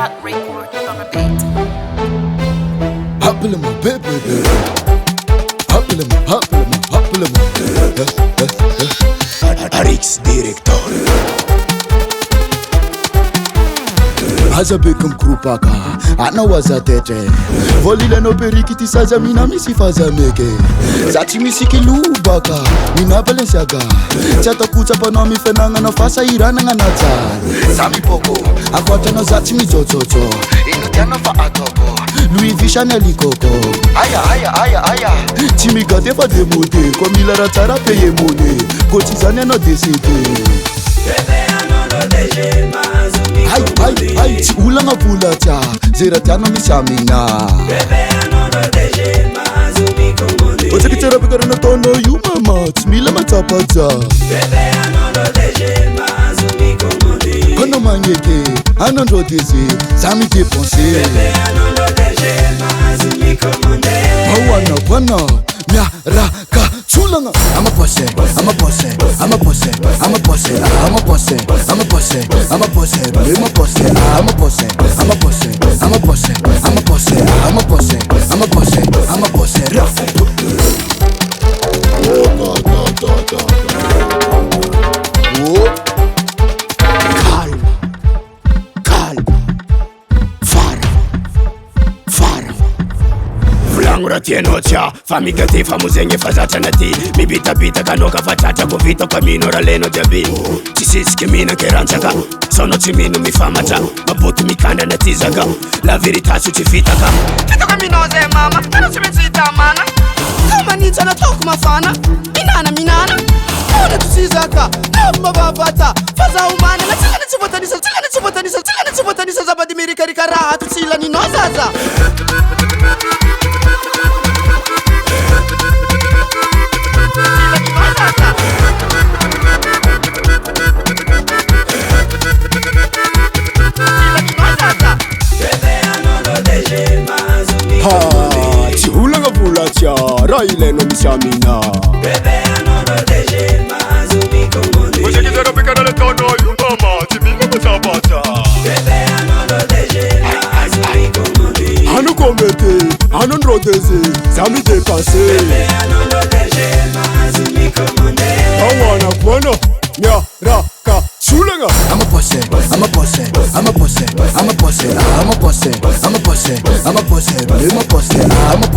Rwikordz on the beat. Happily my baby, happily my Arix TR. Azabekam krupaka, ana wazatete. Volile no perikiti saza mina misi fazameke. Zati misi kilubaka, mina Balenciaga. Chata kucha pana mi fenanga na fasa irana nga natal. Sami poko, akwata na zati mi jojojo. Ino tiana fa atoko, Louis V Chanel Coco. Aya, Timi gade fa demode, komila ratara peye mone. Kotizane no desede. Hai, ti ula nga pula cha, zera tiana mi samina. Ocha ki chera pikara na tono yu mama, timila matapaza. Kono mangeke, anondo desi, sami ke ponse. Wana, mia raka chulanga. I'm a boss, I'm a boss, I'm a boss, I'm a boss, I'm a boss, I'm a boss, I'm a boss, I'm a boss, I'm a boss, I'm a boss, I'm a boss, I'm a boss, I'm a boss, I'm a boss, I'm a boss. Tienocha, famiglia te famuzenge fazata na ti. Mi bita kanoka fatata ko vita kwa mino raleno jabi. Sisi che mina che ranzaka, sono cimino mi famata, ma botu mi kanda na tizaga. La verità su ci fitaka. Fito kwa minoze mama, tano chimezita mana. Kama nita na toku mafana, minana. Ona tusizaka, namba babata, faza umana na tilana chibotanisa zabadi mirika rikara tutila ni nozaza. Ti hula nga pula cha, raile no mi samina. Ocha ki chera pikara na tono yu mama, timila matapaza. Anu komete, anu nrodeze, sami depase. Awana kwana, nya raka chulanga. I'm a boss, I'm a boss, I'm a boss, I'm a boss, I'm a boss, I'm a boss, I'm a boss, I'm a boss, I'm a